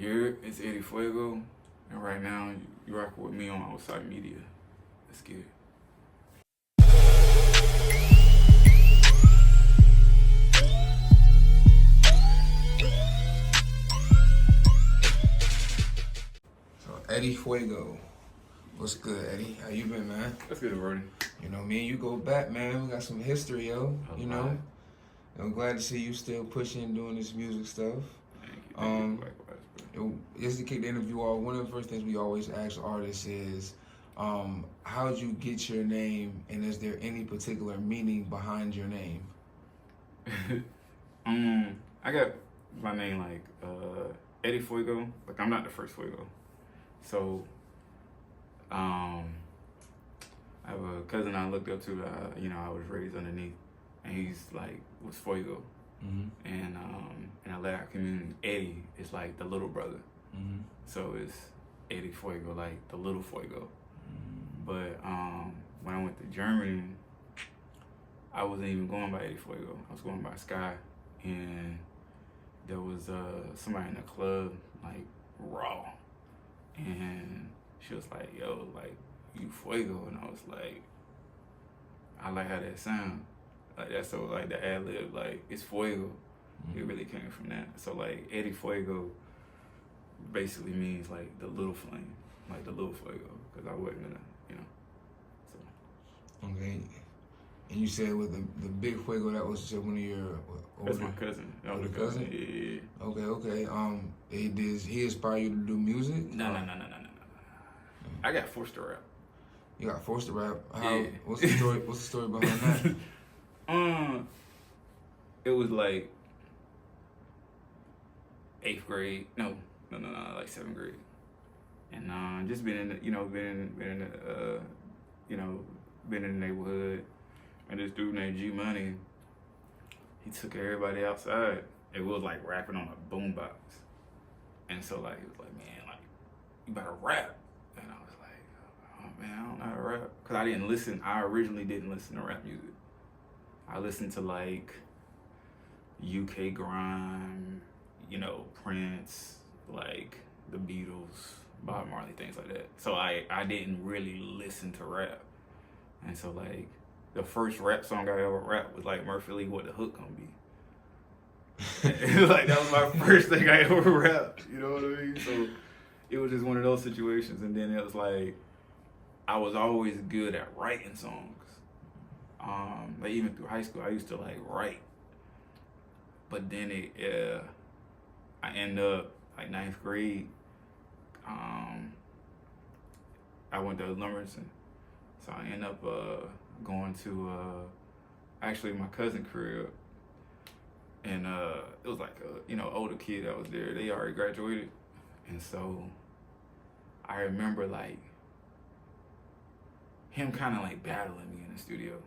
Yeah, it's Edi Fuego, and right now you rocking with me on Onsight Media. Let's get it. So Edi Fuego, what's good, Eddie? How you been, man? Let's get it, Brody. You know, me and you go back, man. We got some history, yo. A You lot. know, I'm glad to see you still pushing, doing this music stuff. Thank you. Likewise, bro. Just to kick the interview off, one of the first things we always ask artists is, how'd you get your name, and is there any particular meaning behind your name? I got my name like Edi Fuego. Like I'm not the first Fuego. So, I have a cousin I looked up to that I was raised underneath, and he's like was Fuego, Mm-hmm. and in the Latin community, Eddie is like the little brother. Mm-hmm. So it's Edi Fuego, like the little Fuego. But when I went to Germany, I wasn't even going by Edi Fuego. I was going by Sky, and there was somebody in the club like raw, and she was like, "Yo, like you Fuego," and I was like, "I like how that sound." Like that's so like the ad lib, like it's Fuego. It really came from that. So like Edi Fuego basically means like the little flame, like the little Fuego, because I wasn't gonna, So Okay. And you said with the big Fuego, that was just one of your that's my cousin. Older cousin? Yeah. Okay. Does he inspire you to do music? No. I got forced to rap. You got forced to rap. How? Yeah. What's the story? What's the story behind that? It was like 8th grade. No, like 7th grade. And just been in the, been in the neighborhood, and this dude named G Money, he took everybody outside. It was like rapping on a boombox, and so like he was like, "Man, like you better rap," and I was like, "Oh man, I don't know how to rap," because I didn't listen. I originally didn't listen to rap music. I listened to like UK grime, Prince, like the Beatles, Bob Marley, things like that. So I didn't really listen to rap. And so like the first rap song I ever rapped was like Murphy Lee, "What the Hook Gonna Be?" Like that was my first thing I ever rapped, you know what I mean? So it was just one of those situations, and then it was like I was always good at writing songs. Like even through high school I used to like write. But then I ended up like 9th grade. I went to Lumberton, so I ended up going to actually my cousin's crib, and it was like a older kid that was there. They already graduated, and so I remember like him kind of like battling me in the studio,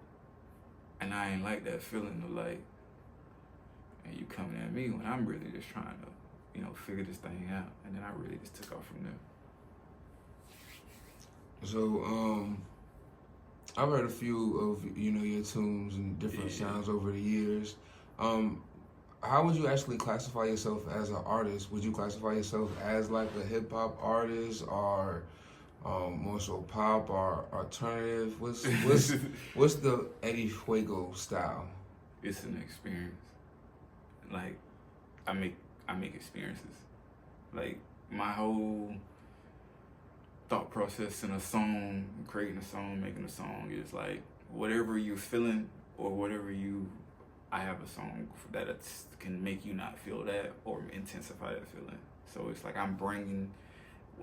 and I ain't like that feeling of like, and you coming at me when I'm really just trying to, figure this thing out. And then I really just took off from there. So, I've heard a few of your tunes and different sounds over the years. How would you actually classify yourself as an artist? Would you classify yourself as like a hip hop artist, or more so pop or alternative? What's the Edi Fuego style? It's an experience. Like I make experiences. Like my whole thought process in a song, creating a song, making a song, is like whatever you're feeling or whatever I have a song that can make you not feel that or intensify that feeling. So it's like I'm bringing.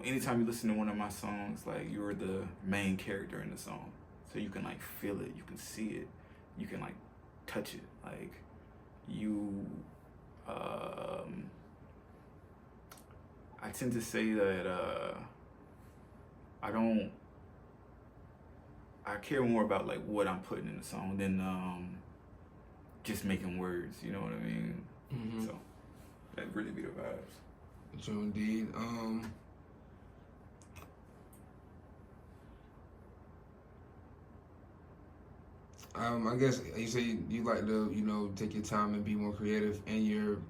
Anytime you listen to one of my songs, like you're the main character in the song, so you can like feel it, you can see it, you can like touch it, like you. I tend to say that I care more about like what I'm putting in the song than just making words. You know what I mean? Mm-hmm. So that really be the vibes. True indeed. I guess you say you like to, take your time and be more creative in your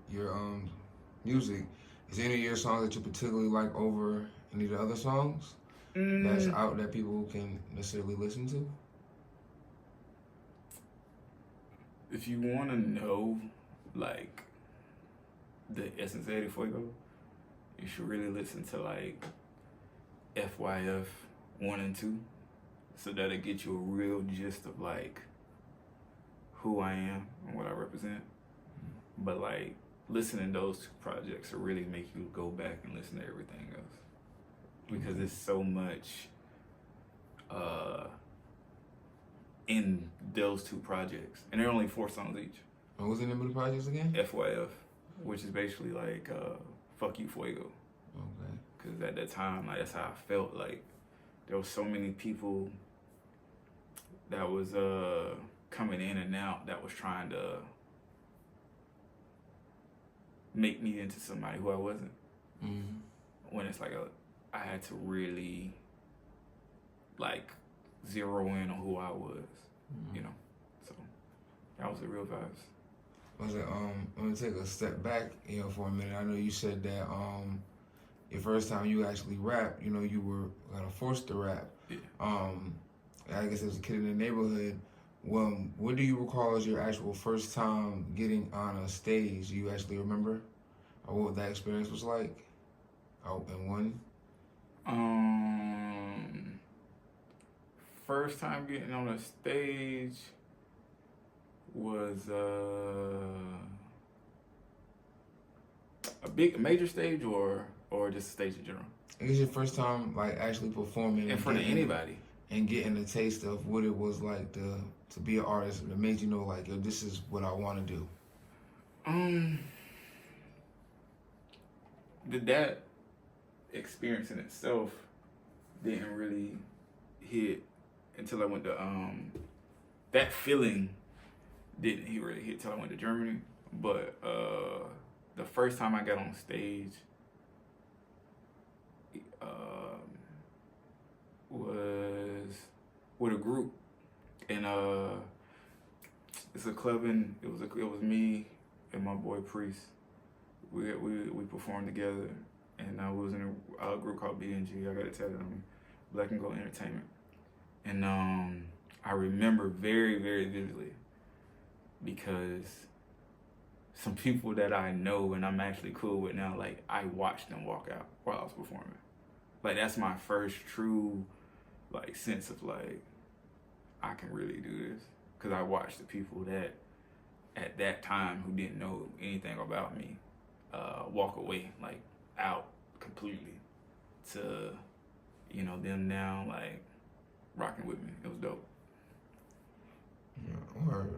music. Is there any of your songs that you particularly like over any of the other songs that's out that people can necessarily listen to? If you want to know, like, the essence of Edi Fuego, you should really listen to, like, FYF 1 and 2, so that'll get you a real gist of, like, who I am and what I represent. But, like, listening to those two projects will really make you go back and listen to everything else. Because there's so much in those two projects. And they're only 4 songs each. What was the name of the projects again? FYF, which is basically like Fuck You Fuego. Okay. Because at that time, like, that's how I felt. Like, there was so many people that was coming in and out that was trying to make me into somebody who I wasn't. When it's like I had to really, like, zero in on who I was, you know. So that was the real vibes. Was it let me take a step back, for a minute. I know you said that your first time you actually rapped, you were kind of forced to rap. Yeah. I guess as a kid in the neighborhood. What do you recall as your actual first time getting on a stage? Do you actually remember what that experience was like? And when? First time getting on a stage was a major stage or just a stage in general? I guess your first time like actually performing in front of anybody and getting a taste of what it was like to be an artist that made you know like, yo, this is what I want to do. That experience in itself didn't really hit until I went to that feeling didn't really hit till I went to Germany. But the first time I got on stage was with a group, and it's a club, and it was me and my boy Priest. We performed together, and I was in a group called BNG. I got to tell them, Black and Gold Entertainment, and I remember very, very vividly because some people that I know and I'm actually cool with now, like, I watched them walk out while I was performing. Like, that's my first true, like, sense of, like, I can really do this. Because I watched the people that, at that time, who didn't know anything about me, walk away, like, out completely to, them now, like, rocking with me. It was dope. Yeah, or,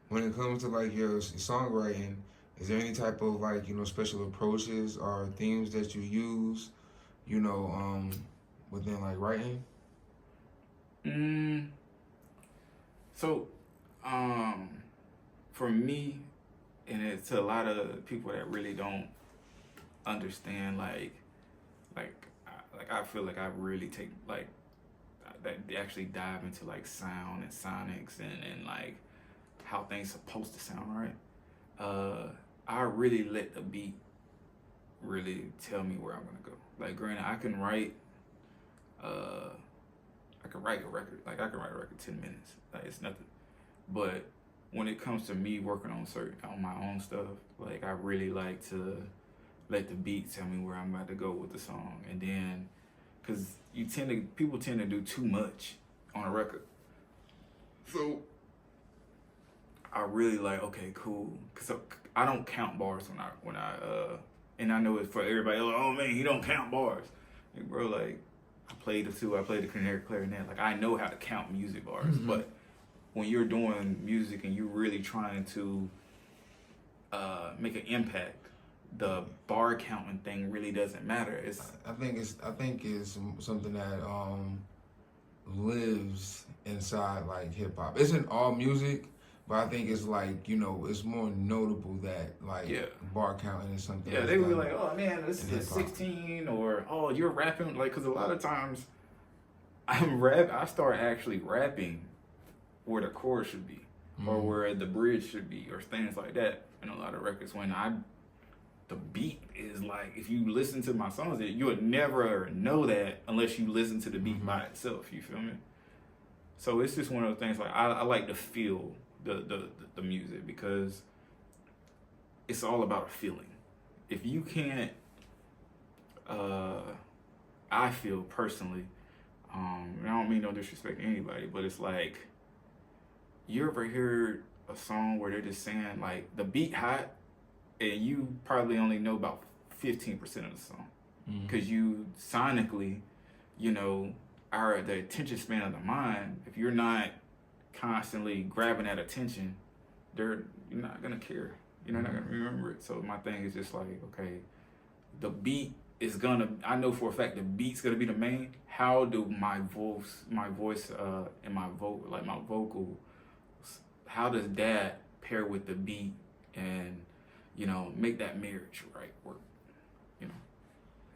when it comes to like your songwriting, is there any type of like special approaches or themes that you use, within like writing? So, for me, and it's a lot of people that really don't understand, like I feel like I really take like that actually dive into like sound and sonics and like how things supposed to sound, right? I really let the beat really tell me where I'm gonna go. Like, granted, I can write a record. Like, I can write a record 10 minutes. Like, it's nothing. But when it comes to me working on my own stuff, like, I really like to let the beat tell me where I'm about to go with the song. And then, cause people tend to do too much on a record. So I really like, okay, cool. Cause I don't count bars when I and I know it's for everybody, like, oh man, he don't count bars. Like, bro, like, I played the clarinet. Like, I know how to count music bars. Mm-hmm. But when you're doing music and you're really trying to make an impact, the bar counting thing really doesn't matter. I think it's something that lives inside like hip hop. It's in all music, but I think it's like it's more notable that like bar counting is something. Yeah, they were like, oh man, this is 16, or oh, you're rapping, like, because a lot of times I start actually rapping where the chorus should be, or where the bridge should be, or things like that. in a lot of records when the beat is like, if you listen to my songs, you would never know that unless you listen to the beat by itself. You feel me? So it's just one of the things, like I like to feel the music because it's all about a feeling. If you can't, I feel personally, and I don't mean no disrespect to anybody, but it's like, you ever heard a song where they're just saying like the beat hot, and you probably only know about 15% of the song, because you sonically, you know, the attention span of the mind. If you're not constantly grabbing that attention, you're not gonna care. You're not gonna remember it. So my thing is just like, okay, the beat is gonna. I know for a fact the beat's gonna be the main. How do my voice, and my vocal, how does that pair with the beat and, you know, make that marriage right work? You know,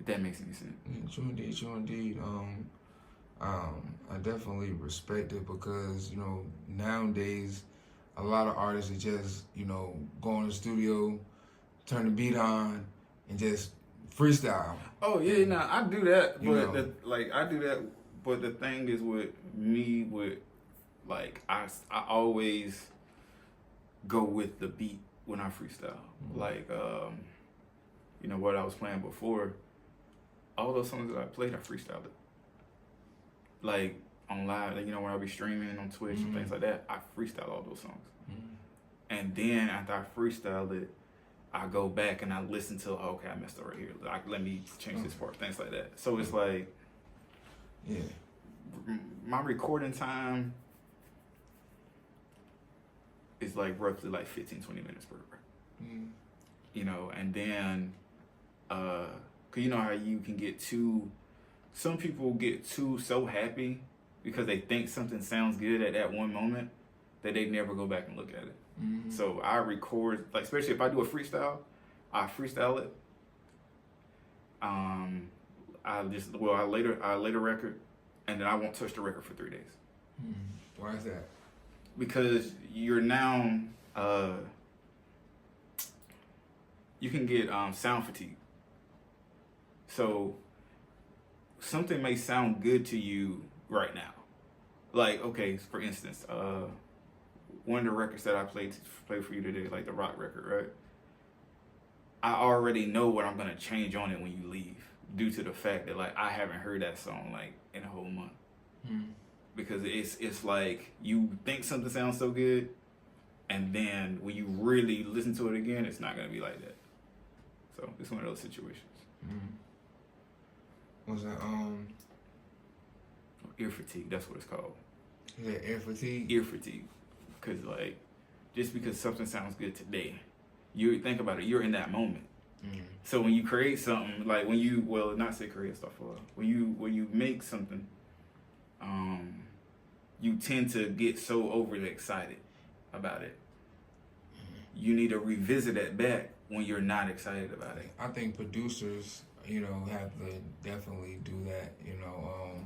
if that makes any sense. Yeah, true indeed. I definitely respect it because, you know, nowadays a lot of artists are just, you know, go in the studio, turn the beat on, and just freestyle. Oh yeah, nah, I do that, but I do that. But the thing is with me, like I always go with the beat when I freestyle. Like you know what I was playing before, all those songs that I played, I freestyled it. Like on live, like, you know, when I be streaming on Twitch and things like that, I freestyle all those songs. And then after I freestyle it, I go back and I listen to, okay, I messed up right here. Like, let me change this part, things like that. So it's like, yeah, my recording time is like roughly like 15-20 minutes per record. You know, and then, cause you know how you can get some people get so happy because they think something sounds good at that one moment that they never go back and look at it. So I record, like, especially if I do a freestyle, I freestyle it. I lay the record, and then I won't touch the record for 3 days. Why is that? Because you're now, you can get sound fatigue. So something may sound good to you right now. Like, okay, for instance, one of the records that I played for you today, like the rock record, right? I already know what I'm gonna change on it when you leave, due to the fact that, like, I haven't heard that song like in a whole month. Because it's like you think something sounds so good, and then when you really listen to it again, it's not gonna be like that. So it's one of those situations. Was that ear fatigue? That's what it's called. Is that ear fatigue? Ear fatigue. Because, like, just because something sounds good today, you think about it, you're in that moment. So when you create something, like when you, not say create stuff, when you make something, you tend to get so overly excited about it. You need to revisit that back when you're not excited about it. I think producers, you know, have to definitely do that. You know,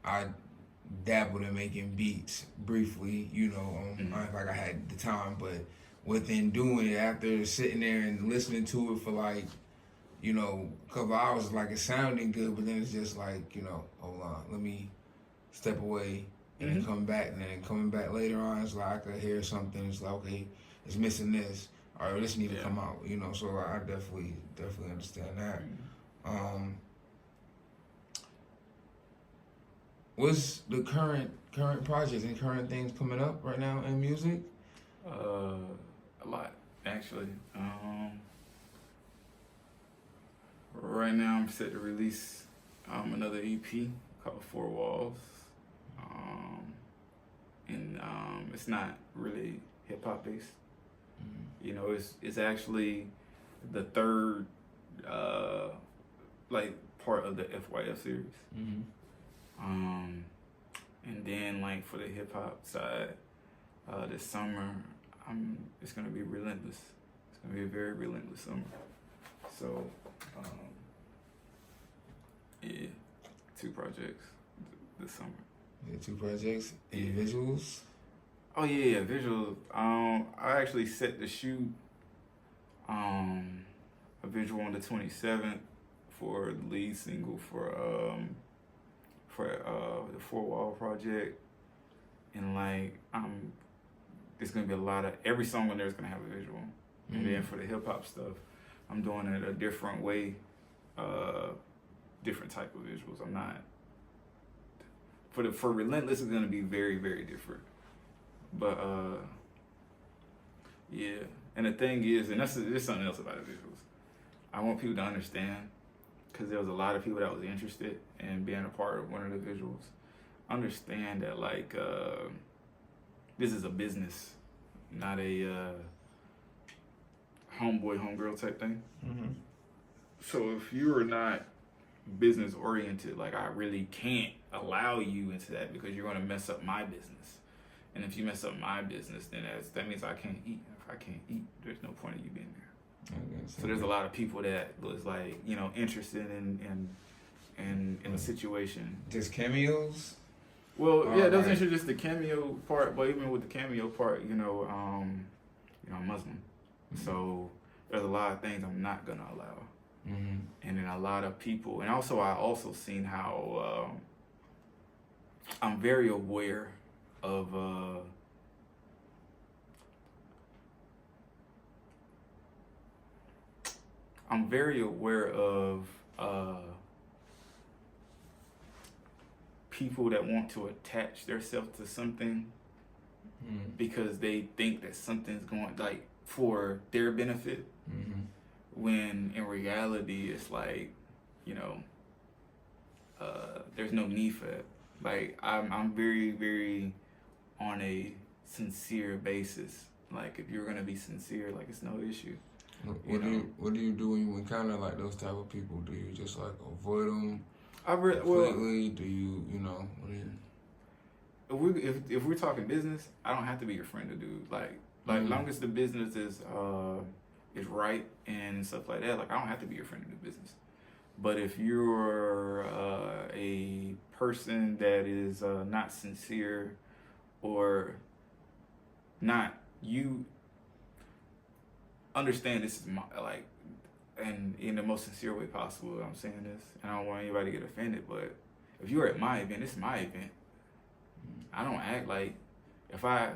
I dabbled in making beats briefly, you know, not like I had the time, but within doing it, after sitting there and listening to it for like, you know, a couple hours, like it's sounding good, but then it's just like, you know, hold on, let me step away and then come back, and then coming back later on, it's like I could hear something, it's like, okay, it's missing this, or this need to come out, you know, so I definitely understand that. What's the current projects and current things coming up right now in music? A lot, actually. Right now I'm set to release another EP called 4 Walls. And it's not really hip hop based. You know, it's actually the third like part of the FYF series. And then, like, for the hip hop side, this summer, it's gonna be relentless. It's gonna be a very relentless summer. So, yeah, 2 projects this summer. Yeah, 2 projects. Any visuals? Oh yeah, visuals. I actually set the shoot a visual on the 27th for the lead single for the Four Wall project, and like there's gonna be a lot of every song on there is gonna have a visual, and then for the hip hop stuff, I'm doing it a different way, different type of visuals. I'm not for Relentless is gonna be very very different, but yeah. And the thing is, and there's something else about the visuals. I want people to understand, because there was a lot of people that was interested in being a part of one of the visuals. Understand that like this is a business, not a homeboy homegirl type thing. Mm-hmm. So if you are not business oriented, like I really can't allow you into that, because you're going to mess up my business. And if you mess up my business, then that means I can't eat. If I can't eat, there's no point in you being there. So there's a lot of people that was like, you know, interested in the situation. Just cameos? Well, yeah, those interested just the cameo part, but even with the cameo part, you know, I'm Muslim, so there's a lot of things I'm not gonna allow. Mm-hmm. And then a lot of people, and also I also seen how I'm very aware of people that want to attach themselves to something because they think that something's going like for their benefit, when in reality it's like, you know, there's no need for it. Like I'm very very on a sincere basis. Like if you're gonna be sincere, like it's no issue. What do you do when you encounter like those type of people? Do you just like avoid them completely? Do you, what do you? If we're talking business, I don't have to be your friend to do like long as the business is right and stuff like that. Like I don't have to be your friend to do business. But if you're a person that is not sincere or not, you understand this is my, like, and in the most sincere way possible, I'm saying this, and I don't want anybody to get offended, but if you're at my event, this is my event. I don't act like, if I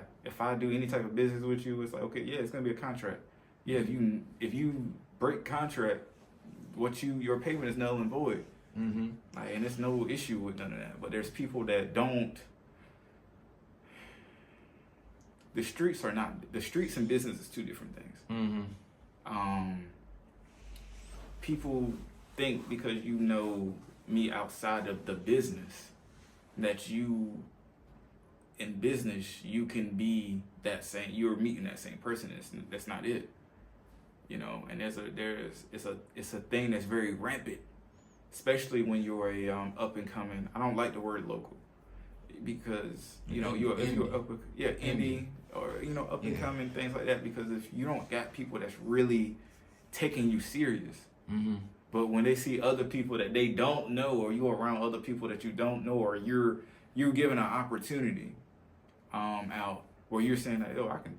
do any type of business with you, it's like, okay, yeah, it's gonna be a contract. Yeah, if you break contract, your payment is null and void. Like, and there's no issue with none of that. But there's people that don't. The streets and business is two different things. People think because you know me outside of the business that you in business you can be that same. You're meeting that same person. That's not it. You know, and it's a thing that's very rampant, especially when you're a up and coming. I don't like the word local, because you know you're up, indie, or up and coming, things like that. Because if you don't got people that's really taking you serious, but when they see other people that they don't know, or you're around other people that you don't know, or you're given an opportunity out where you're saying that, oh, I can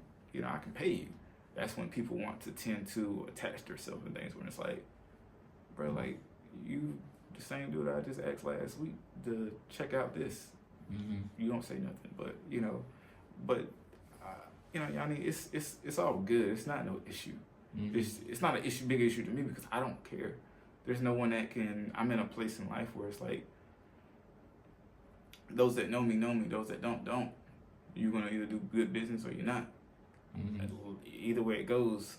pay you. That's when people want to tend to attach themselves and things, when it's like, bro, like, you the same dude I just asked last week to check out this. You don't say nothing, but Yanni, it's all good. It's not no issue. It's not an big issue to me, because I don't care. There's no one that can. I'm in a place in life where it's like, those that know me. Those that don't. You're gonna either do good business or you're not. Either way it goes,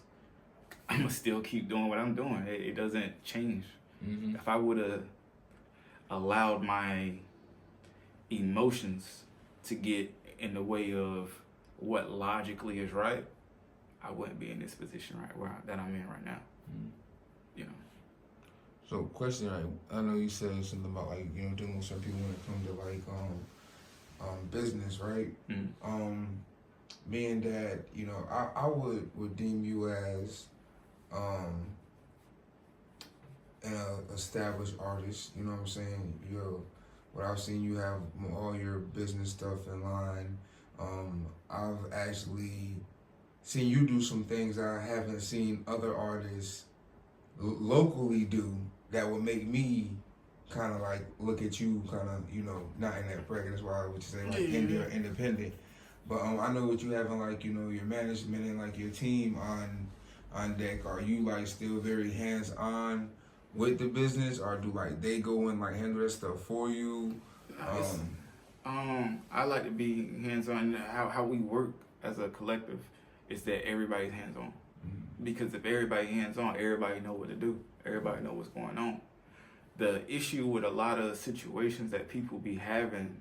I'm gonna still keep doing what I'm doing. It doesn't change. If I would have allowed my emotions to get in the way of what logically is right, I wouldn't be in this position that I'm in right now. You know. So, question, right? I know you said something about like dealing with some people when it comes to like business, right? Being that I would deem you as an established artist. You know what I'm saying? What I've seen, you have all your business stuff in line. I've actually seen you do some things that I haven't seen other artists locally do that would make me kind of like look at you kind of, you know, not in that bracket. That's why I would say like indie or independent. But I know what you having like, you know, your management and like your team on deck. Are you like still very hands on with the business, or do like they go and like handle that stuff for you? I like to be hands on. How we work as a collective is that everybody's hands on. Because if everybody hands on, everybody know what to do. Everybody know what's going on. The issue with a lot of situations that people be having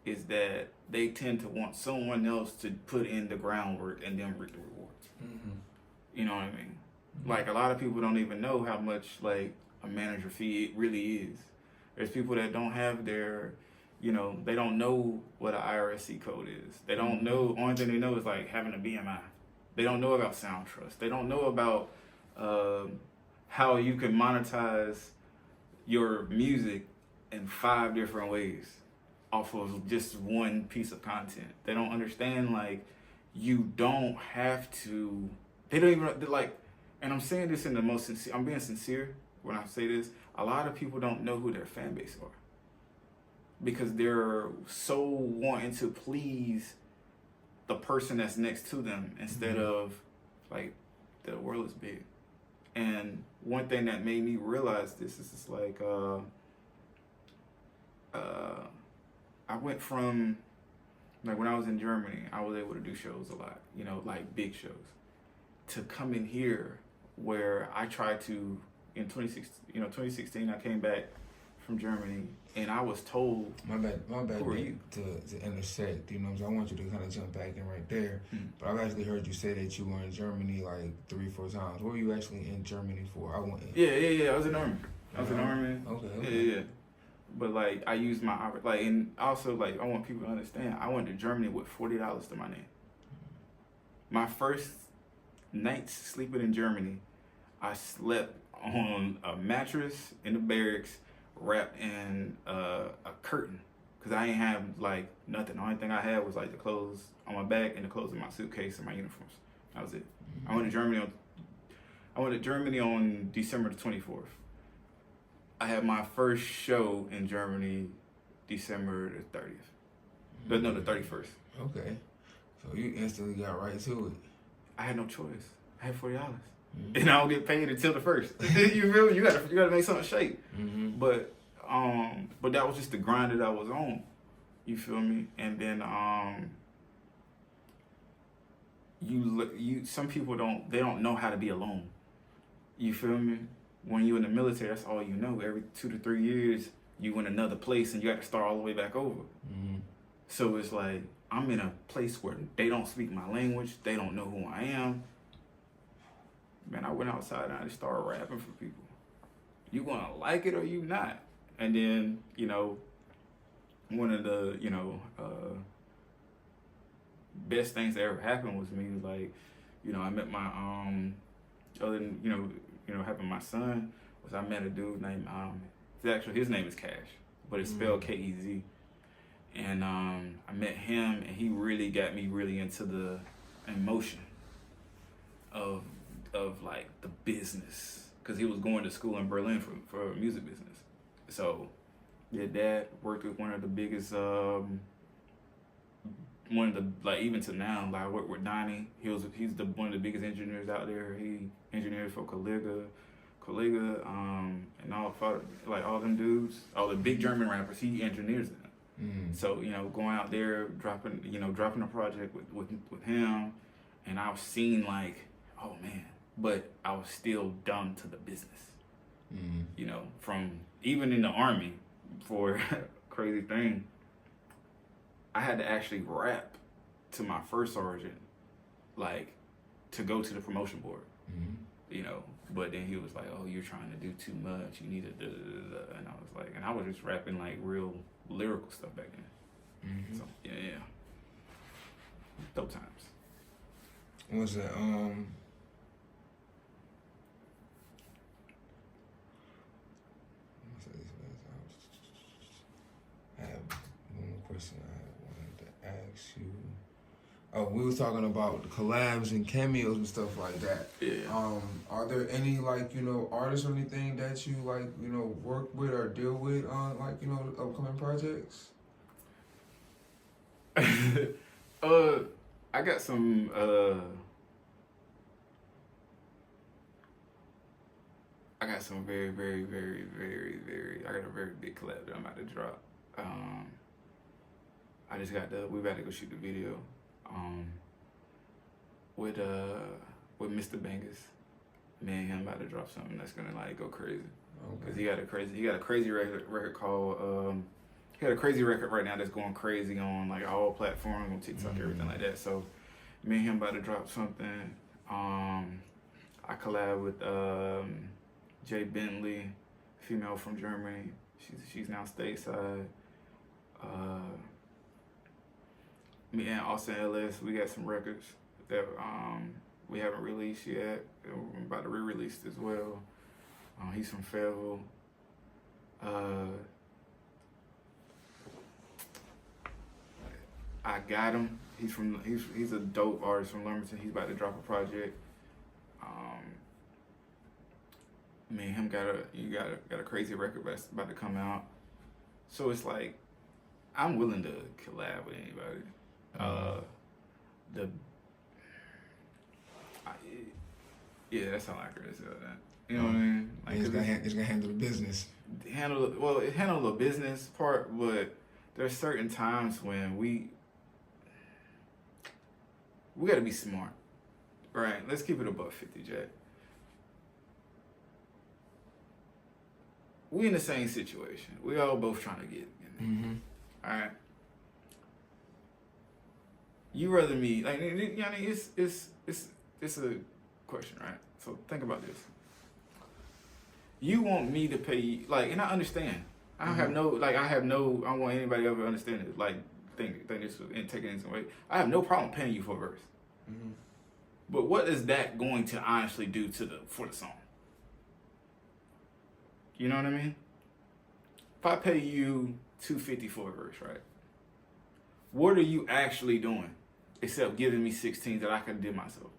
is that they tend to want someone else to put in the groundwork and then reap the rewards. You know what I mean? Like a lot of people don't even know how much like a manager fee it really is. There's people that don't have their, you know, they don't know what an IRSC code is. They don't know. Only thing they know is like having a BMI. They don't know about Sound Trust. They don't know about how you can monetize your music in 5 different ways off of just one piece of content. They don't understand like you don't have to. They don't even like. And I'm saying this in the most sincere. I'm being sincere when I say this. A lot of people don't know who their fan base are because they're so wanting to please the person that's next to them instead of like the world is big. And one thing that made me realize this is just like I went from like when I was in Germany, I was able to do shows a lot, you know, like big shows, to come in here where I tried to in 2016 I came back from Germany and I was told, my bad who are you? To intersect, you know what I'm saying? I want you to kind of jump back in right there. But I've actually heard you say that you were in Germany like 3-4 times. What were you actually in Germany for? I went. Yeah. I was in Army. Okay. Yeah. But like I used my like, and also like I want people to understand. I went to Germany with $40 to my name. My first nights sleeping in Germany, I slept on a mattress in the barracks, wrapped in a curtain, cause I ain't have like nothing. The only thing I had was like the clothes on my back and the clothes in my suitcase and my uniforms. That was it. I went to Germany on December the 24th. I had my first show in Germany December the 30th. No, the 31st. Okay. So you instantly got right to it. I had no choice. I had $40. And I don't get paid until the first. You feel me? You gotta make something shake. But that was just the grind that I was on. You feel me? And then some people don't know how to be alone. You feel me? When you're in the military, that's all you know. Every 2 to 3 years, you in another place and you got to start all the way back over. So it's like I'm in a place where they don't speak my language. They don't know who I am. Man, I went outside and I just started rapping for people. You gonna like it or you not? And then, you know, one of the, you know, best things that ever happened was me, like, you know, I met my, other than, you know, having my son, was I met a dude named, his name is Cash, but it's spelled Kez. And I met him and he really got me really into the emotion of like the business, because he was going to school in Berlin for music business. So your dad worked with one of the biggest even to now, like I work with Donnie. He's one of the biggest engineers out there. He engineered for Collega, and all them dudes, all the big German rappers. He engineers them. So you know, going out there dropping a project with him, and I was seeing like, oh man. But I was still dumb to the business. You know, from even in the Army, for crazy thing, I had to actually rap to my first sergeant, like, to go to the promotion board. You know, but then he was like, oh, you're trying to do too much. You need to and I was like, and I was just rapping like real lyrical stuff back then. So yeah. Dope times. What's that? I have one more question I wanted to ask you. We was talking about collabs and cameos and stuff like that. Yeah. Are there any like artists or anything that you like work with or deal with on like upcoming projects? I got some very, very, very, very, very. I got a very big collab that I'm about to drop. I just we about to go shoot the video. With Mr. Bangus. Me and him about to drop something that's gonna like go crazy. Cause he got a crazy record called he got a crazy record right now that's going crazy on like all platforms, on TikTok, everything like that. So me and him about to drop something. I collab with Jay Bentley, female from Germany. She's now stateside. Me and Austin Ellis, we got some records that we haven't released yet. We're about to re-release as well. He's from Fayetteville. I got him. He's a dope artist from Lumberton. He's about to drop a project. Me and him got a crazy record that's about to come out. So it's like I'm willing to collab with anybody. That's how I could say that. You know what I mean? Like, it's gonna handle the business. Handle the business part, but there's certain times when we got to be smart, right? Let's keep it above 50, Jack. We in the same situation. We all both trying to get in there. All right. You rather me like it's a question, right? So think about this. You want me to pay you, like, and I understand. I don't want anybody ever to understand it. Like, think this and take it in some way. I have no problem paying you for a verse. But what is that going to honestly do for the song? You know what I mean? If I pay you $250 for a verse, right? What are you actually doing except giving me 16 that I could have did myself?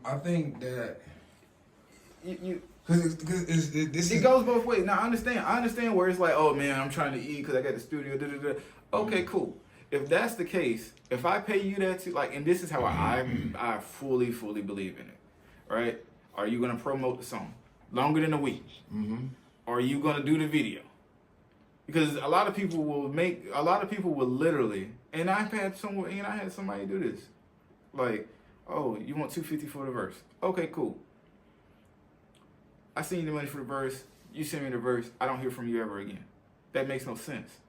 I think that it it goes both ways. Now I understand where it's like, oh man, I'm trying to eat because I got the studio. Okay, cool. If that's the case, if I pay you that too, like, and this is how I fully believe in it, right? Are you gonna promote the song longer than a week? Are you gonna do the video? Because a lot of people will literally, and I had somebody do this, like, oh, you want $250 for the verse? Okay, cool. I send you the money for the verse. You send me the verse. I don't hear from you ever again. That makes no sense.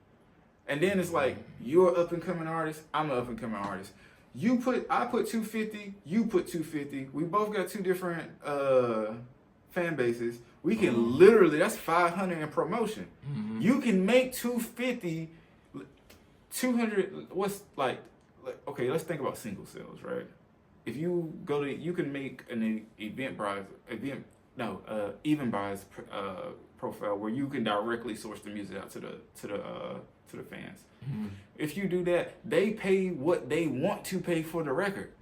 And then it's like, you're an up and coming artist. I'm an up and coming artist. I put $250. You put $250. We both got two different fan bases. We can literally, that's $500 in promotion. You can make $250, $200. What's like? Okay, let's think about single sales, right? If you you can make an Eventbrite profile where you can directly source the music out to the fans. If you do that, they pay what they want to pay for the record.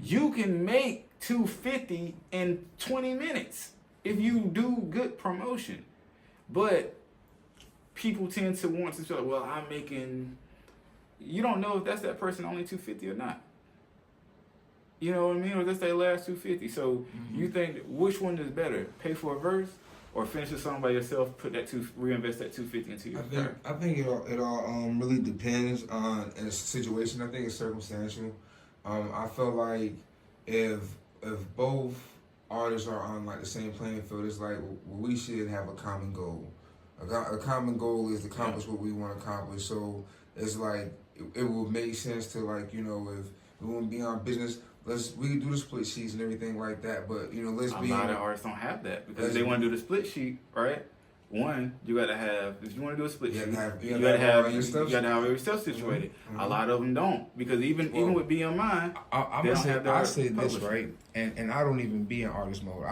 You can make $250 in 20 minutes if you do good promotion. But people tend to want to say, well, I'm making. You don't know if that's that person only $250 or not. You know what I mean? Or that's their last $250. So you think which one is better? Pay for a verse or finish a song by yourself? Reinvest that $250 into your career? I think it all really depends on a situation. I think it's circumstantial. I feel like if both artists are on like the same playing field, it's like we should have a common goal. A common goal is to accomplish what we want to accomplish. So it's like it would make sense to, like, if we want to be on business, we can do the split sheets and everything like that. But let's be. A lot of artists don't have that because they want to do the split sheet, right? One, you got to have, if you want to do a split sheet, you got to have your stuff situated. A lot of them don't, because even with BMI, I say this, right, and I don't even be in artist mode.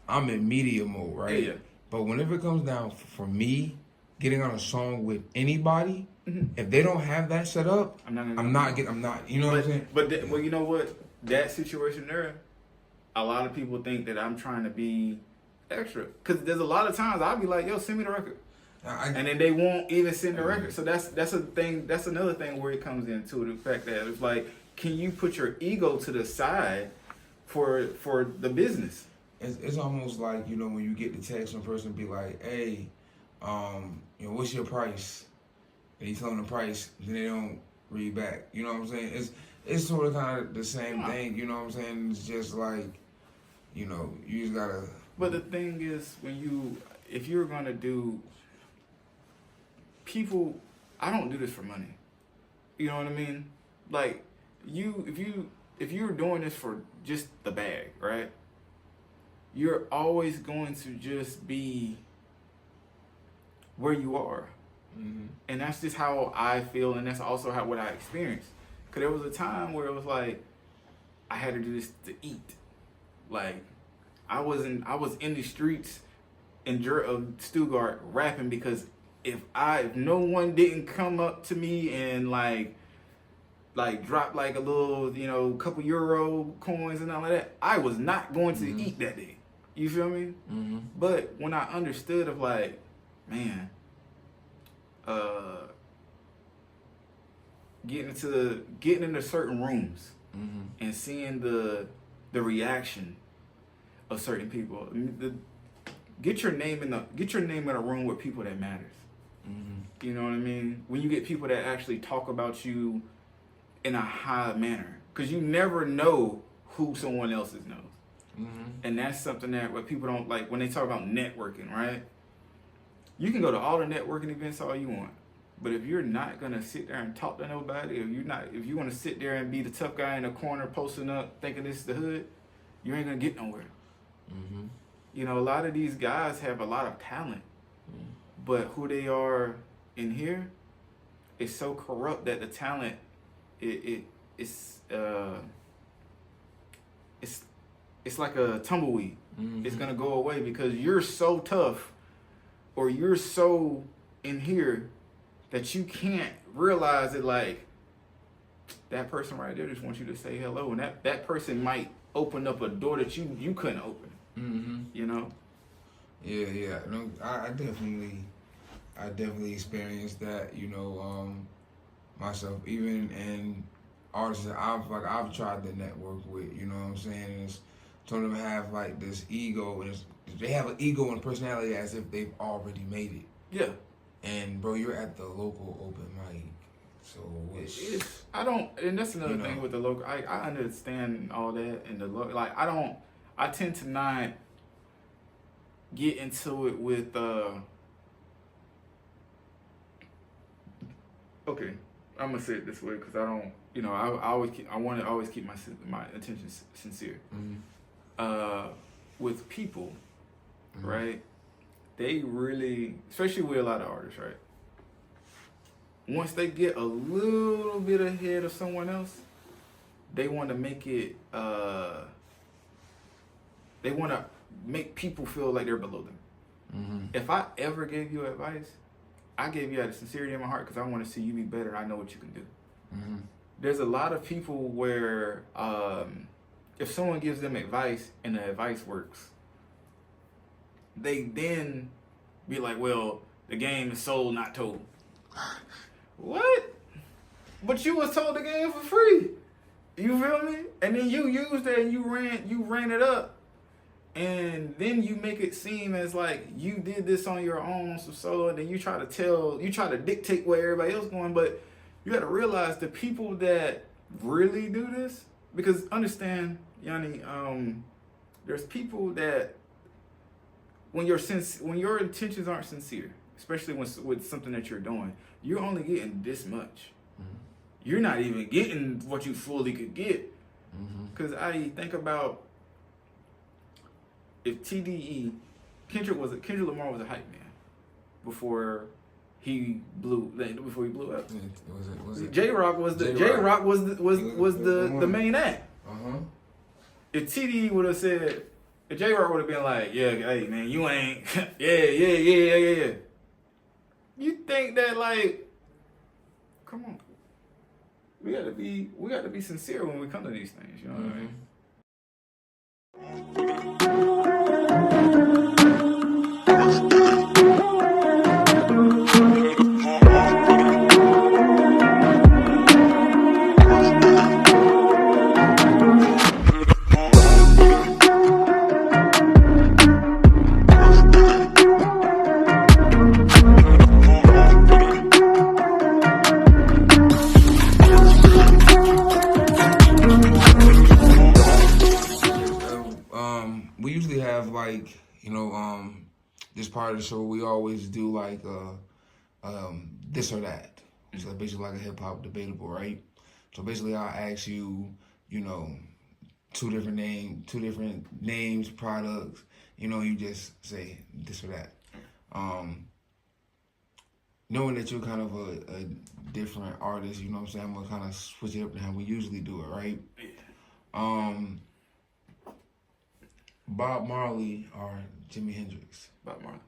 I'm in media mode, right? Yeah. But whenever it comes down for me, getting on a song with anybody, Mhm. if they don't have that set up, I'm not. you know what I'm saying? Well, you know what? That situation there, a lot of people think that I'm trying to be extra. Because there's a lot of times I'll be like, yo, send me the record. And then they won't even send the record. So that's a thing. That's another thing where it comes into the fact that it's like, can you put your ego to the side for the business? It's almost like, you know, when you get the text from a person be like, hey, you know, what's your price? And you tell them the price, then they don't read back. You know what I'm saying? It's sort of kind of the same thing. You know what I'm saying? It's just like, you know, you just gotta. But the thing is, if you're gonna do people, I don't do this for money. You know what I mean? Like if you're doing this for just the bag, right? You're always going to just be where you are. Mm-hmm. And that's just how I feel, and that's also what I experienced. Because there was a time where it was like, I had to do this to eat. Like, I was in the streets of Stuttgart rapping because if no one didn't come up to me and like drop like a little, you know, couple euro coins and all of that, I was not going to eat that day. You feel me? Mm-hmm. But when I understood of like, man, getting into certain rooms and seeing the reaction of certain people, get your name in a room with people that matters. You know what I mean? When you get people that actually talk about you in a high manner, because you never know who someone else knows. And that's something that what people don't like when they talk about networking, right? You can go to all the networking events all you want, but if you're not gonna sit there and talk to nobody, if you want to sit there and be the tough guy in the corner posting up thinking this is the hood, you ain't gonna get nowhere. You know, a lot of these guys have a lot of talent, but who they are in here is so corrupt that the talent it's like a tumbleweed. It's gonna go away because you're so tough or you're so in here that you can't realize it. Like, that person right there just wants you to say hello, and that person might open up a door that you couldn't open. You know? Yeah. No, I definitely experienced that. You know, myself, even in artists that I've tried to network with. You know what I'm saying? It's some of them have like this ego, and they have an ego and personality as if they've already made it. Yeah. And bro, you're at the local open mic, so and that's another thing with the local. I understand all that and the local. Like, I tend to not get into it with. Okay, I'm gonna say it this way because I don't. You know, I want to always keep my intentions sincere. With people, right? They really, especially with a lot of artists, right? Once they get a little bit ahead of someone else, they want to make it. They want to make people feel like they're below them. If I ever gave you advice, I gave you out of sincerity in my heart because I want to see you be better. And I know what you can do. There's a lot of people where if someone gives them advice and the advice works, they then be like, well, the game is sold, not told. What? But you was told the game for free. You feel me? And then you used that and you ran it up. And then you make it seem as like you did this on your own, some solo, and then you try to dictate where everybody else going. But you got to realize the people that really do this, because understand, Yanni, there's people that when your intentions aren't sincere, especially with something that you're doing, you're only getting this much. You're not even getting what you fully could get. Because I think about if Kendrick Lamar was a hype man before he blew up. Was it? J-Rock was the main act. If TDE would have said, if J-Rock would have been like, yeah, hey man, you ain't, yeah. You think that like, come on, we got to be sincere when we come to these things. You know what I mean? We usually have like this part of the show we always do like this or that. So basically like a hip hop debatable, right? So basically I'll ask you, two different names, products. You just say this or that. Knowing that you're kind of a different artist, you know what I'm saying? I'm gonna kind of switch it up to how we usually do it, right? Bob Marley or Jimi Hendrix? Bob Marley.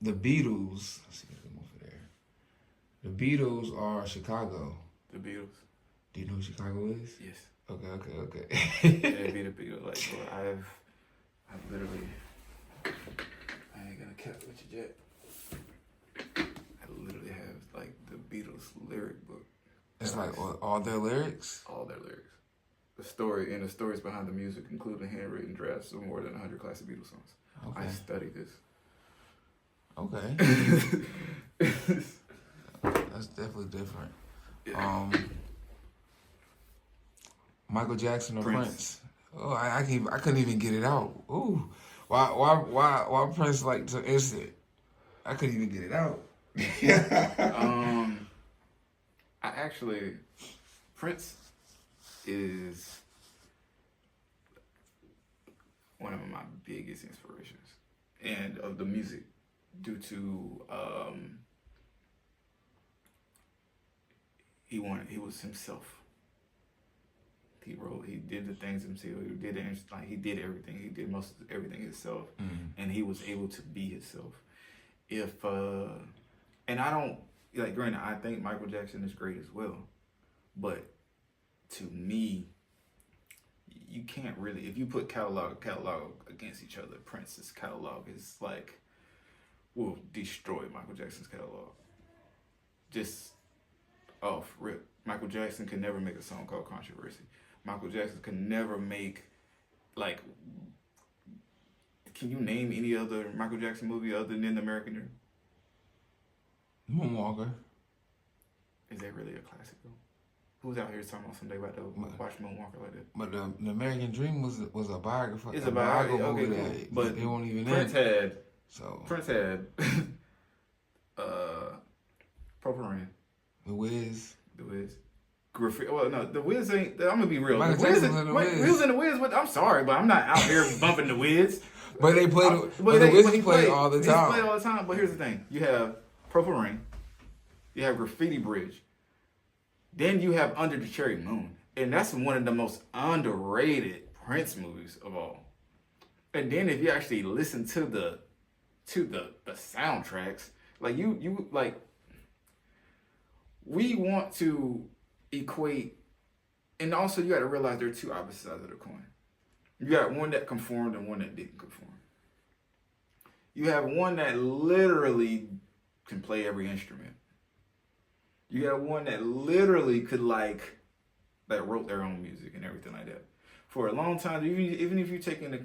The Beatles. Let's see if I can move it there. The Beatles are Chicago. The Beatles. Do you know who Chicago is? Yes. Okay. Yeah, be the Beatles. Like, bro, I've literally, I ain't gonna cap with you yet. I literally have like the Beatles lyric book. It's like all their lyrics? All their lyrics. The stories behind the music, including handwritten drafts of more than 100 classic Beatles songs. Okay. I studied this. Okay. That's definitely different. Yeah. Michael Jackson or Prince? Oh, I couldn't even get it out. Ooh, why Prince like to instant? I couldn't even get it out. Prince is one of my biggest inspirations, and of the music, due to he was himself. He wrote, he did the things himself. He did everything. He did most of everything himself, and he was able to be himself. And I don't like. Granted, I think Michael Jackson is great as well, but to me, you can't really. If you put catalog against each other, Prince's catalog is like will destroy Michael Jackson's catalog. Just off rip, Michael Jackson could never make a song called Controversy. Michael Jackson could never make, like, can you name any other Michael Jackson movie other than The American Dream? Moonwalker. Is that really a classic though? Who's out here talking about someday about to watch Moonwalker like that? But the American Dream was a biography. It's a biography, movie cool. that but they won't even Prince end. had Purple Rain. The Wiz. Graffiti. Well, no, the Wiz ain't. I'm gonna be real. Michael The Wiz Jackson's in the Wiz. Wiz in the Wiz, but I'm sorry, but I'm not out here bumping the Wiz. But they play. The Wiz play all the time. He play all the time. But here's the thing: you have Purple Rain, you have Graffiti Bridge, then you have Under the Cherry Moon, and that's one of the most underrated Prince movies of all. And then if you actually listen to the soundtracks, like you like, we want to equate, and also you got to realize there are two opposite sides of the coin. You got one that conformed and one that didn't conform. You have one that literally can play every instrument. You got one that literally could that wrote their own music and everything like that. For a long time, even if you take in the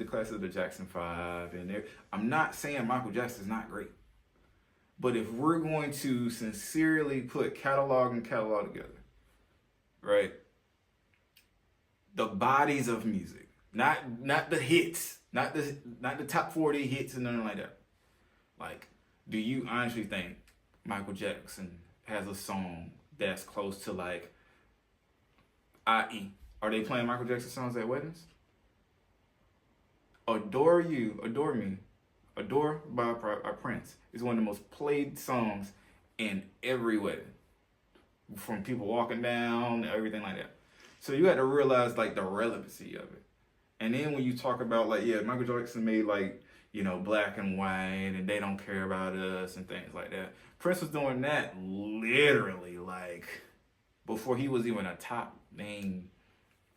class of the Jackson 5, I'm not saying Michael Jackson's not great. But if we're going to sincerely put catalog and catalog together, right? The bodies of music, not the hits, not the top 40 hits and nothing like that. Like, do you honestly think Michael Jackson has a song that's close to like, i.e., are they playing Michael Jackson songs at weddings? Adore You, Adore Me, Adore by Prince is one of the most played songs in every wedding. From people walking down, everything like that. So you got to realize like the relevancy of it. And then when you talk about like, yeah, Michael Jackson made like, you know, black and white and they don't care about us and things like that. Prince was doing that literally like before he was even a top name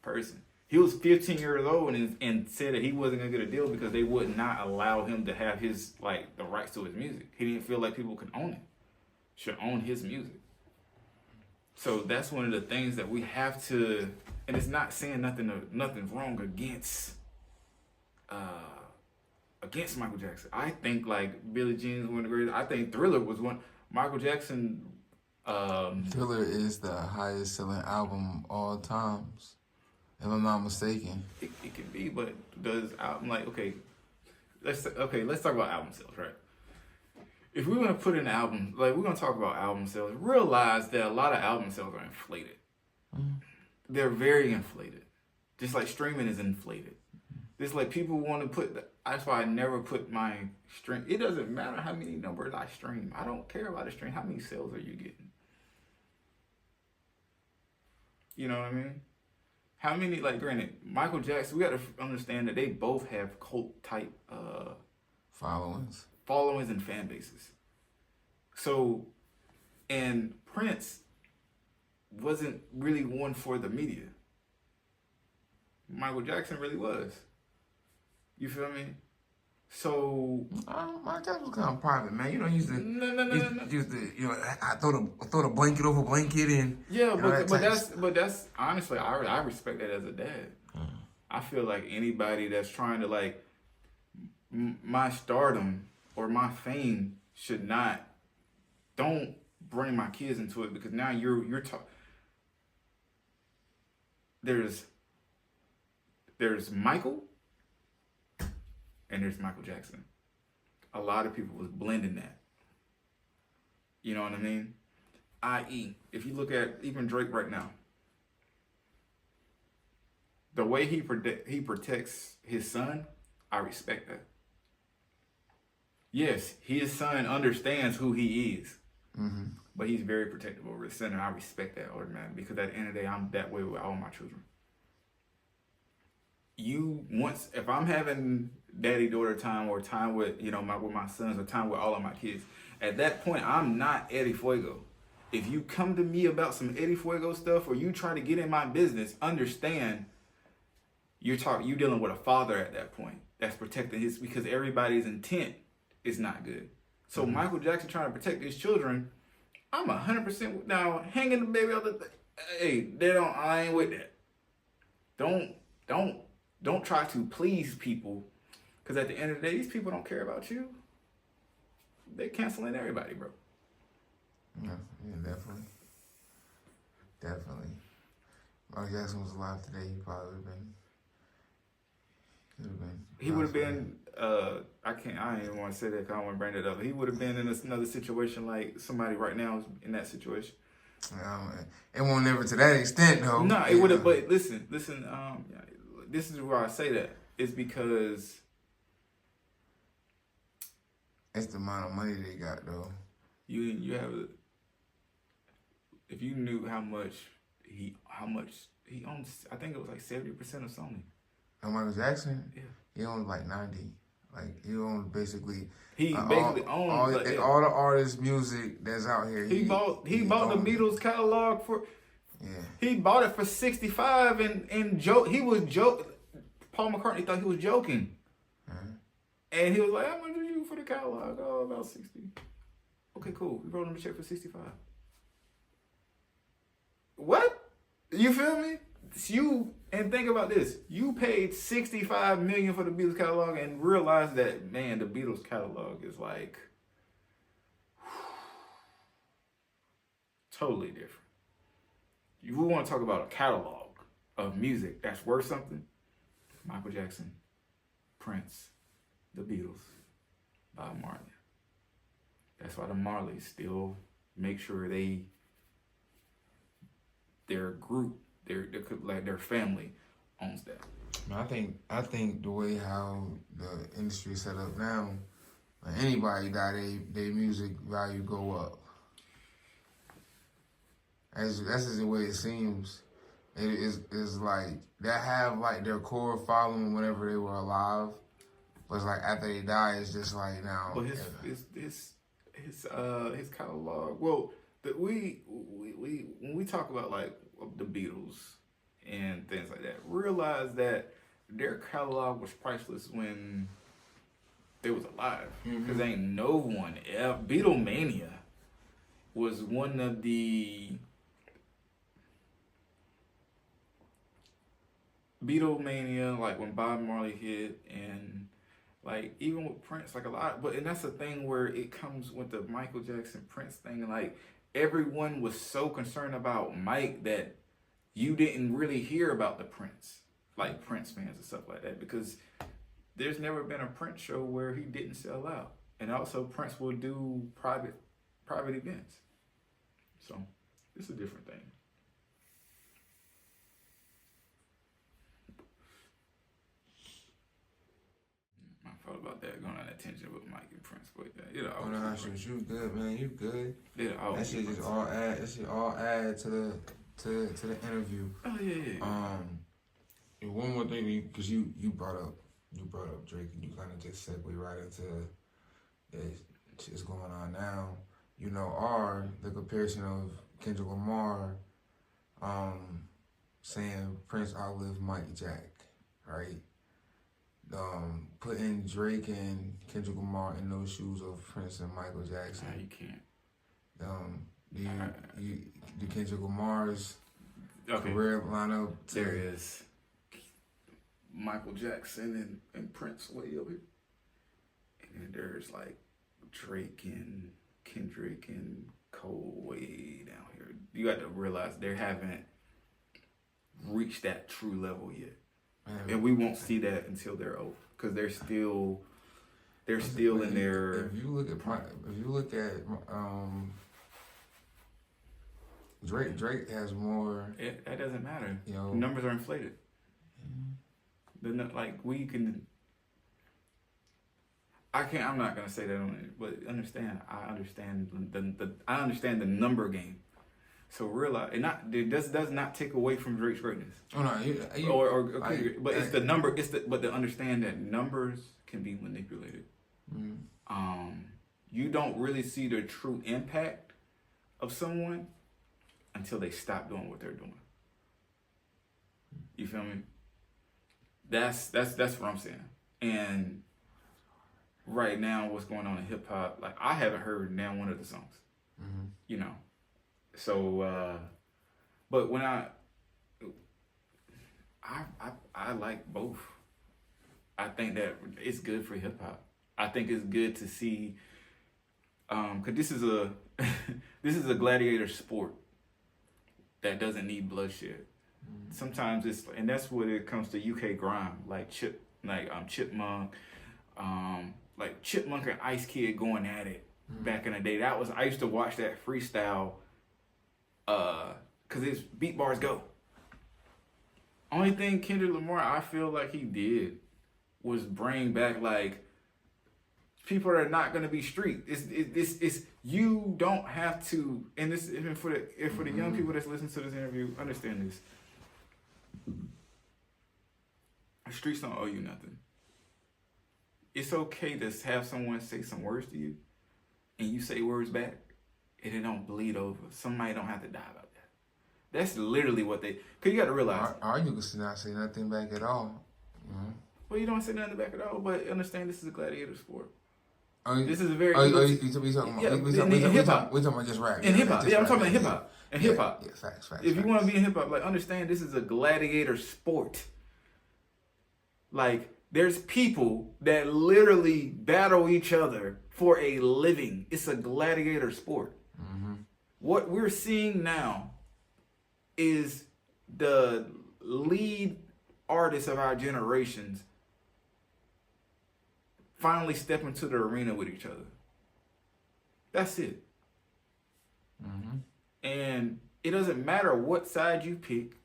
person. He was 15 years old and said that he wasn't gonna get a deal because they would not allow him to have his like the rights to his music. He didn't feel like people could own it, should own his music. So that's one of the things that we have to, and it's not saying nothing's wrong against Michael Jackson. I think like Billie Jean's one of the greatest. I think Thriller was one. Michael Jackson. Thriller is the highest selling album all times, if I'm not mistaken. It can be, but does album like let's talk about album sales, right? If we're gonna put in albums, like we're gonna talk about album sales, realize that a lot of album sales are inflated. Mm-hmm. They're very inflated, just like streaming is inflated. It's like people want to put. That's why I never put my stream. It doesn't matter how many numbers I stream. I don't care about the stream. How many sales are you getting? You know what I mean? How many? Like, granted, Michael Jackson. We got to understand that they both have cult type followings and fan bases. So, and Prince wasn't really one for the media. Michael Jackson really was. You feel me? So Michael Jackson was kind of private, man. You know, he used to you know, I throw the blanket over blanket and yeah, but that's honestly I respect that as a dad. I feel like anybody that's trying to like my stardom or my fame should not. Don't bring my kids into it because now you're talking. There's Michael. And there's Michael Jackson. A lot of people was blending that. You know what I mean? I.e., if you look at even Drake right now, the way he protects his son, I respect that. Yes, his son understands who he is, but he's very protective over his son, and I respect that automatically because at the end of the day, I'm that way with all my children. If I'm having daddy-daughter time or time with, you know, with my sons or time with all of my kids, at that point, I'm not Edi Fuego. If you come to me about some Edi Fuego stuff or you try to get in my business, understand you're dealing with a father at that point that's protecting his, because everybody's intent is not good. So Michael Jackson trying to protect his children, I'm 100% now hanging the baby out the, hey, I ain't with that. Don't try to please people, because at the end of the day, these people don't care about you. They're canceling everybody, bro. Yeah, definitely. Michael Jackson was alive today, he probably would have been. He would have been. I ain't even want to say that because I don't want to bring it up. He would have been in another situation like somebody right now is in that situation. It won't never to that extent though. No, it would have. But listen. This is why I say that. It's because it's the amount of money they got though. You have. If you knew how much he owns, I think it was like 70% of Sony. And Michael Jackson, yeah, he owns like 90. Like he owns basically. He basically owns all the artists' music that's out here. He bought the Beatles catalog for. Yeah. He bought it for 65 and joke. He was joking. Paul McCartney thought he was joking. And he was like, how much did you for the catalog? Oh, about 60. Okay, cool. We wrote him a check for 65. What? You feel me? And think about this. You paid $65 million for the Beatles catalog and realized that, man, the Beatles catalog is like totally different. If we want to talk about a catalog of music that's worth something, Michael Jackson, Prince, the Beatles, Bob Marley. That's why the Marleys still make sure their group, their family owns that. I think the way how the industry is set up now, anybody die, their music value go up. That's just the way it seems. It is like that have like their core following whenever they were alive, but it's like after they die, it's just like now. But his catalog. Well, we when we talk about like the Beatles and things like that, realize that their catalog was priceless when they was alive. Because ain't no one ever. Beatlemania was one of the Beatlemania, like when Bob Marley hit, and like even with Prince, like a lot. But and that's the thing where it comes with the Michael Jackson Prince thing. Like everyone was so concerned about Mike that you didn't really hear about the Prince, like Prince fans and stuff like that, because there's never been a Prince show where he didn't sell out. And also Prince will do private events. So it's a different thing. I thought about that going on that tangent with Mike and Prince, but Oh no, you good, man. You good. That shit just all add. That shit all add to the interview. Oh yeah. And one more thing, because you brought up Drake, and you kind of just segue right into that shit's going on now. You know, the comparison of Kendrick Lamar, saying Prince outlived Mike Jack, right? Putting Drake and Kendrick Lamar in those shoes of Prince and Michael Jackson. No, you can't. Do Kendrick Lamar's career line up? There is Michael Jackson and Prince way up here, and then there's like Drake and Kendrick and Cole way down here. You got to realize they haven't reached that true level yet. And we won't see that until they're over, because they're still in their. If you look at Drake has more. That doesn't matter. Numbers are inflated. I'm not gonna say that on it, but understand. I understand the number game. So realize, it does not take away from Drake's greatness. Oh no, but it's the number. But to understand that numbers can be manipulated. You don't really see the true impact of someone until they stop doing what they're doing. You feel me? That's what I'm saying. And right now, what's going on in hip hop? Like, I haven't heard now one of the songs. So, but when I like both. I think that it's good for hip hop. I think it's good to see, cause this is a gladiator sport that doesn't need bloodshed. Sometimes and that's what it comes to UK grime, like Chipmunk, like Chipmunk and Ice Kid going at it back in the day. I used to watch that freestyle. Cause it's beat bars go. Only thing Kendrick Lamar I feel like he did was bring back like people that are not gonna be street. It's you don't have to. And this even for the young people that's listening to this interview, understand this. The streets don't owe you nothing. It's okay to have someone say some words to you, and you say words back, and it don't bleed over. Somebody don't have to die about that. That's literally what they. Cause you got to realize. Or you could not say nothing back at all. Well, you don't say nothing back at all, but understand this is a gladiator sport. This is a very. We talking about just rap. In hip hop, I'm talking about hip hop. In hip hop, facts. If you want to be in hip hop, like understand this is a gladiator sport. Like there's people that literally battle each other for a living. It's a gladiator sport. What we're seeing now is the lead artists of our generations finally step into the arena with each other. That's it. And it doesn't matter what side you pick.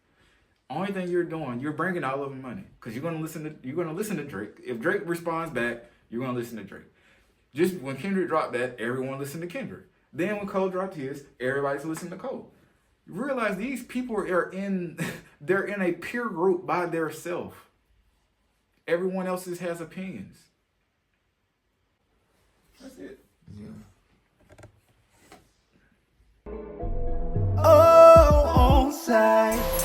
Only thing you're doing, you're bringing all of them money, because you're gonna listen to Drake. If Drake responds back, you're gonna listen to Drake. Just when Kendrick dropped that, everyone listened to Kendrick. Then when Cole dropped his, everybody's listening to Cole. You realize these people are in they're in a peer group by themselves. Everyone else has opinions. That's it. Yeah. Oh, Onsight.